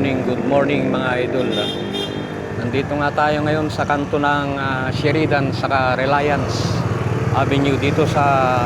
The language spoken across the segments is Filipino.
good morning mga idol. Nandito nga tayo ngayon sa kanto ng Sheridan saka Reliance Avenue dito sa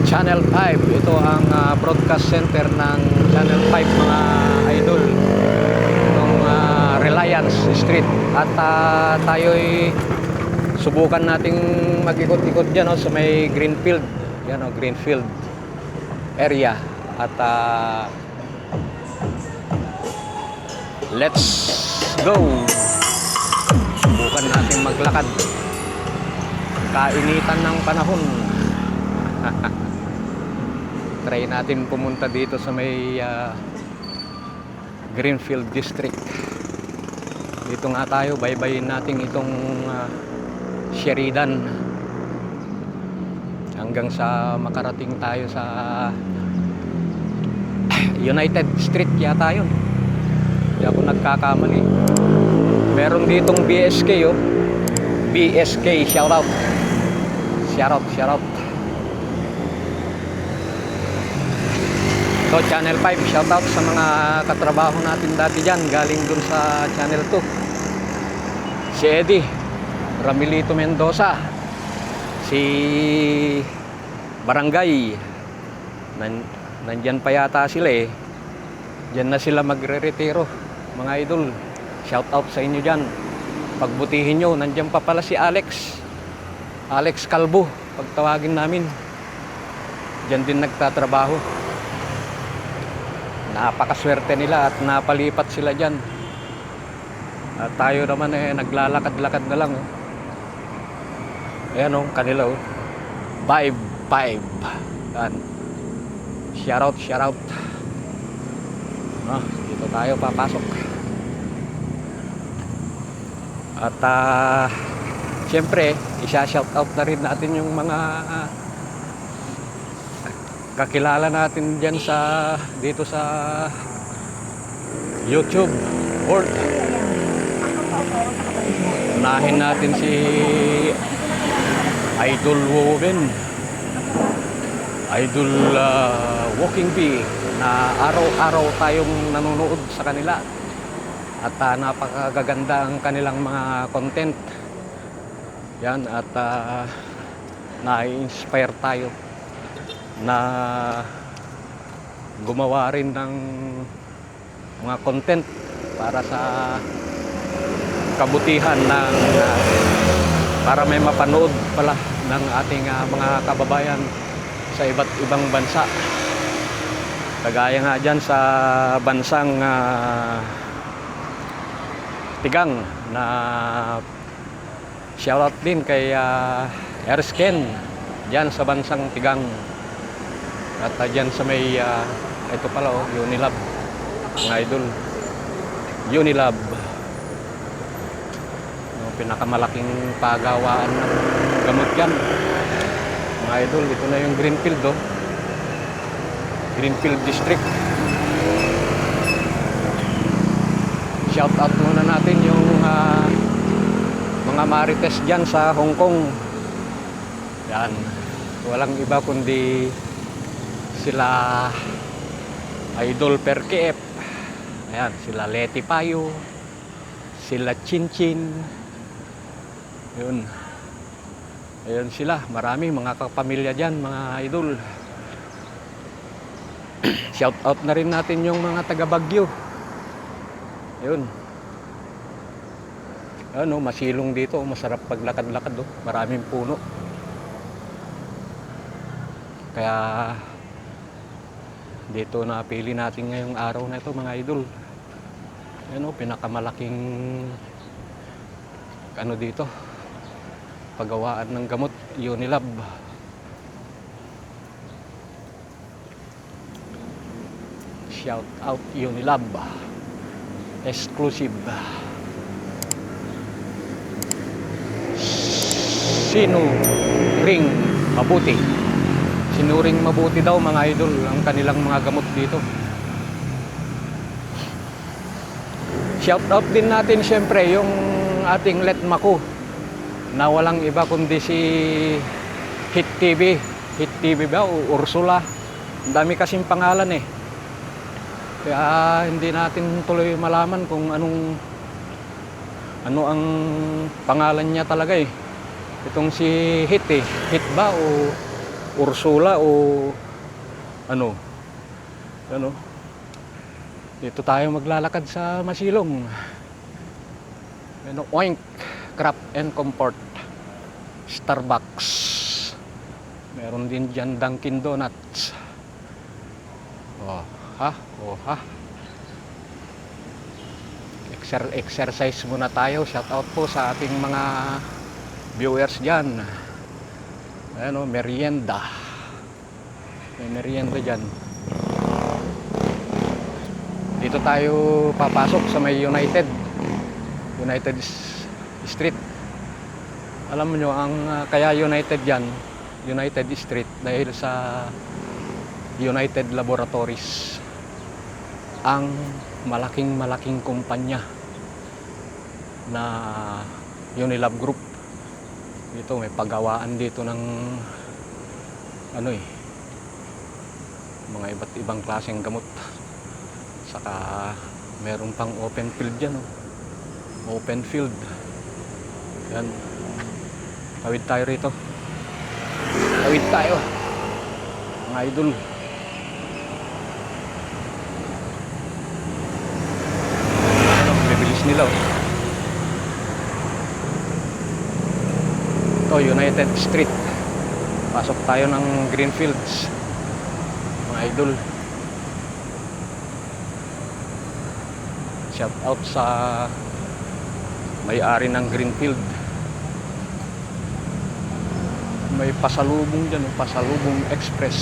Channel 5. Ito ang broadcast center ng Channel 5 mga idol. Itong Reliance Street. At tayo'y subukan nating mag-ikot-ikot dyan sa may Greenfield. Yan Greenfield area. At let's go. Subukan natin maglakad. Kainitan ng panahon. Try natin pumunta dito sa may Greenfield District. Dito nga tayo, baybayin natin itong Sheridan hanggang sa makarating tayo sa United Street yata yun. Hindi ako nagkakamali. Meron ditong BSK BSK, shoutout. Shoutout. So Channel 5, shoutout sa mga katrabaho natin dati dyan. Galing dun sa Channel 2. Si Eddie Ramilito Mendoza, si Barangay, nandyan pa yata sila Diyan na sila magre-retiro mga idol. Shout out sa inyo dyan. Pagbutihin nyo, nandyan pa pala si Alex Calvo, pagtawagin namin. Diyan din nagtatrabaho. Napakaswerte nila at napalipat sila dyan. At tayo naman naglalakad-lakad na lang Ayan kanila Vibe. Yan. Shoutout. Dito tayo papasok. At siyempre isa-shoutout na rin natin yung mga kakilala natin dyan dito sa YouTube world. Unahin natin si Idol Woven, Idol Walking Bee, na araw-araw tayong nanonood sa kanila. At napakagaganda ang kanilang mga content. Yan, at na-inspire tayo na gumawa rin ng mga content para sa kabutihan ng para may mapanood pala ng ating mga kababayan sa iba't ibang bansa. Kagaya nga dyan sa bansang Tigang, na shoutout din kay Ersken dyan sa bansang Tigang. At dyan sa may ito pala Unilab mga idol. Unilab, pinakamalaking pagawaan ng gamot yan mga idol. Ito na yung Greenfield Greenfield District. Shout out muna natin yung mga marites dyan sa Hong Kong. Yan, walang iba kundi sila Idol Perkep. Ayan, sila Leti Payo, sila Chinchin. Ayun sila, marami mga kapamilya dyan mga idol. Shout out na rin natin yung mga taga Baguio. Ayun. Masilong dito, masarap paglakad-lakad maraming puno. Kaya dito napili natin ngayong araw na ito mga idol. Pinakamalaking dito, pagawaan ng gamot, Unilab. Shout out Unilab, exclusive. Sinuring mabuti daw mga idol ang kanilang mga gamot dito. Shout out din natin syempre yung ating Letmaco na walang iba kundi si Hit TV ba o Ursula. Ang dami kasing pangalan Kaya hindi natin tuloy malaman kung ano ang pangalan niya talaga eh. Itong si Hit eh. Hit ba o Ursula o ano? Ano? Dito tayo maglalakad sa Masilong. Ano, Oink, Craft and Comfort, Starbucks. Meron din dyan Dunkin Donuts. Oh, ha? Oh, ha? Exercise muna tayo. Shout out po sa ating mga viewers dyan. Ano, merienda. May merienda dyan. Dito tayo papasok sa may United Street. Alam nyo, ang kaya United yan, United Street, dahil sa United Laboratories, ang malaking kumpanya na Unilab Group. Dito may paggawaan dito ng ano eh, mga iba't ibang klaseng gamot. Saka meron pang open field dyan, oh. Open field. Yan. Tawid tayo rito. Tawid tayo, mga idol. Bibilis nila, oh. Ito, United Street. Pasok tayo ng Greenfields, mga idol. Shout out sa may-ari ng Greenfield. May pasalubong dyan, pasalubong express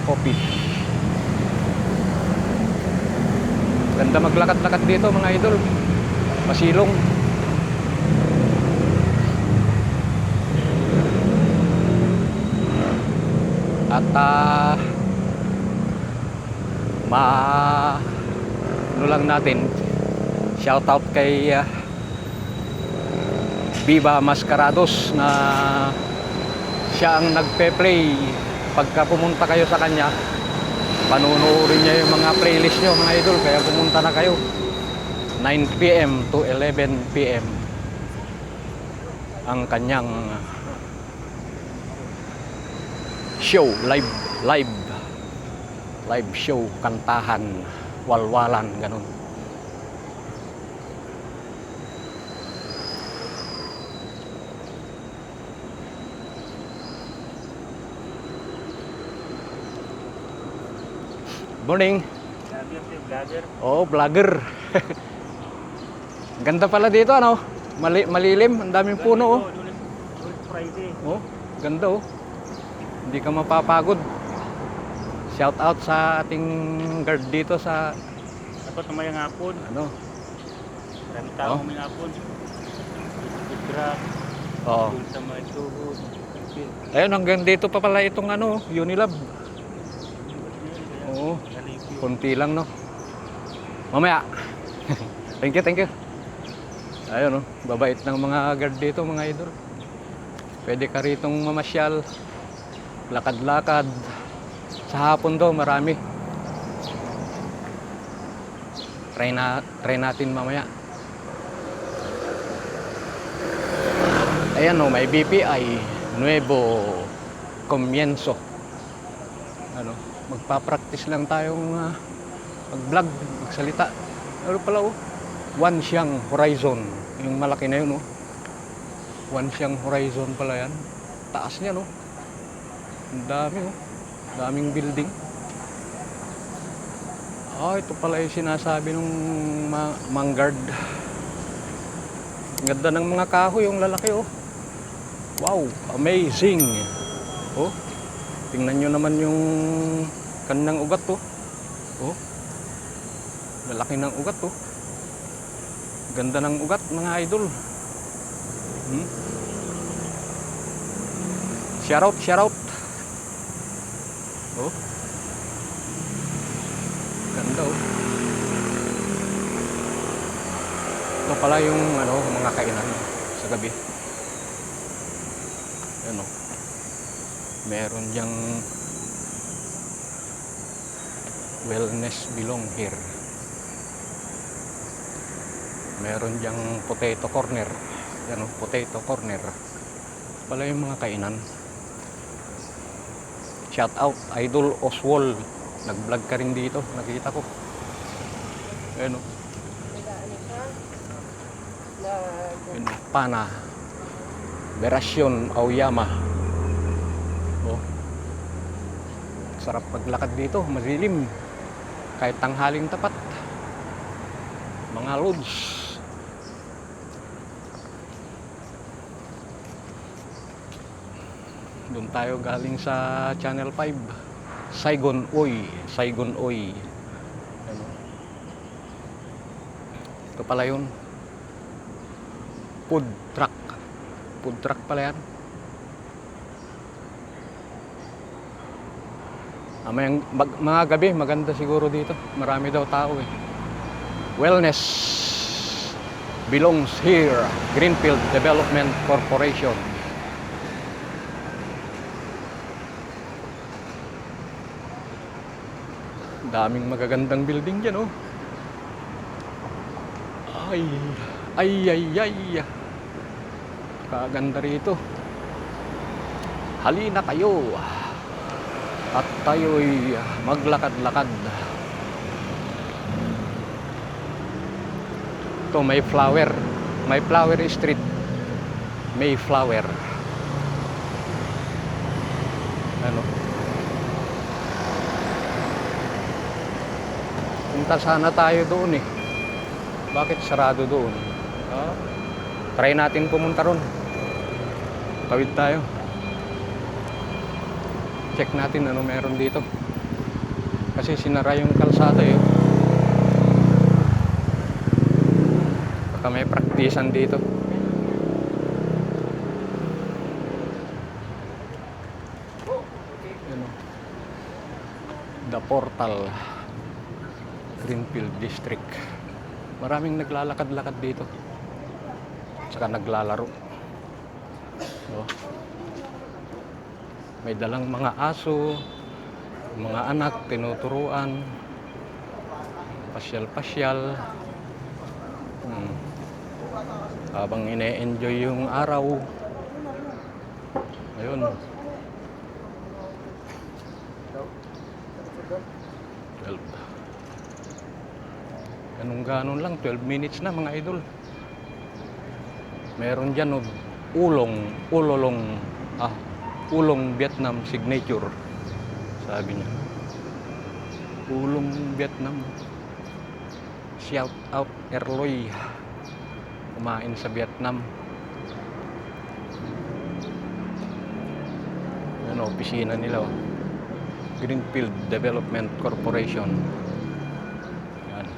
coffee. Ganda maglakad-lakad dito, mga idol. Masilong. At ano lang natin, shout out kay Viva Mascarados na siya ang nagpe-play. Pagka pumunta kayo sa kanya, panunuorin niya yung mga playlist nyo, mga idol. Kaya pumunta na kayo 9 PM to 11 PM ang kanyang show, live show, kantahan, walwalan, ganun. Morning. Vlogger. Oh, vlogger. Ganda pala dito, ano? Malilim, ang daming puno, oh. Friday. Oh, ganda, oh. Hindi ka mapapagod. Shout out sa ating guard dito sa Dapat namayang hapon. ano? Marami tao may hapon. Truck. Oh. Doon sa mga tuhod. Ayun, hanggang dito pa pala itong ano, Unilab. Oo. Kunti lang, no? Mamaya. Thank you. Ayun, no? Babait ng mga guard dito, mga idol. Pwede ka ritong mamasyal. Lakad-lakad. Sa hapon daw, marami. Try natin mamaya. Ayan, no? May BPI. Nuevo Comienzo. Ano? Magpa-practice lang tayong mag-vlog, magsalita. Ano pala, oh? One Siang Horizon. Yung malaki na yun, oh. One Siang Horizon pala yan. Taas niya, no? Ang dami, oh. Daming building. Ito pala yung sinasabi nung manggard. Ang ganda ng mga kahoy, yung lalaki, oh. Wow, amazing. Oh. Tingnan nyo naman yung kanang ugat, to. Oh. Lalaki ng ugat, to. Ganda ng ugat, mga idol. Shout out. Oh. Ganda, oh. Ito pala yung mga kainan sa gabi. Ano? Meron diyang Wellness belong here. Meron diyang potato corner. Yan o, potato corner. Pala yung mga kainan. Shout out, Idol Oswald. Nag-vlog ka rin dito, nakita ko. Ayan o. Ayan o, Pana. Verasyon Aoyama. Oh. Sarap maglakad dito, madilim. Kahit tanghaling tapat. Mga lods. Doon tayo galing sa Channel 5. Saigon Oy. Saigon Oy. Ano? Ito pala yun. Food truck. Food truck pala yan. Mga gabi, maganda siguro dito. Marami daw tao eh. Wellness belongs here. Greenfield Development Corporation. Daming magagandang building dyan, oh. Ay, ay, ay, ay. Kaganda rito. Halina kayo. At tayo'y maglakad-lakad. Ito, may flower. May flower street. May flower. Ano? Punta sana tayo doon eh. Bakit sarado doon? Try natin pumunta ron. Tawid tayo. Check natin ano meron dito. Kasi sinara yung kalsada eh. Baka may praktisan dito. Ano? The Portal. Greenfield District. Maraming naglalakad-lakad dito. Tsaka naglalaro. Oh. May dalang mga aso, mga anak, tinuturuan, pasyal-pasyal. Habang ine-enjoy yung araw. Ayun. 12. Ganun lang, 12 minutes na mga idol. Meron dyan ulong Vietnam signature. Sabi niya. Ulong Vietnam. Shout out Erloy. Kumain sa Vietnam. Ano, opisina nila. Greenfield Development Corporation. Yan.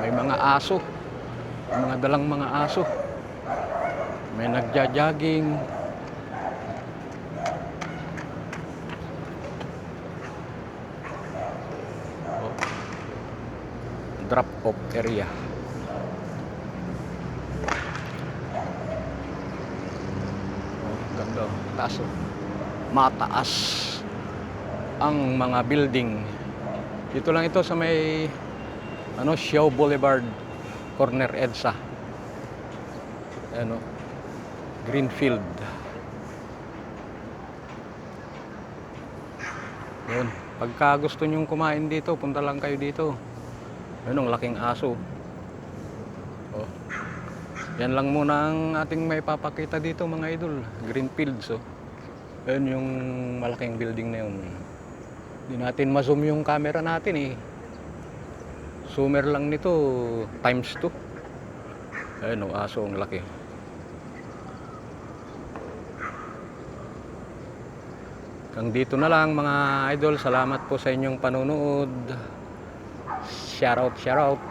May mga aso. May mga dalang mga aso. May nagja-jogging. Oh. Drop-off area. Oh, ganda. Taas. Mataas ang mga building. Dito lang ito sa may Xiao Boulevard, corner EDSA. Greenfield. Yun. Pagka gusto nyong kumain dito, punta lang kayo dito. Yun, ang laking aso. Oh. Yan lang muna ang ating may papakita dito mga idol. Greenfield. So, yun yung malaking building na yun. Hindi natin ma-zoom yung camera natin eh. Zoomer lang nito times 2. Ayun, aso ang laki. Hanggang dito na lang mga idol. Salamat po sa inyong panonood. Shout out.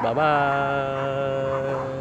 Bye bye.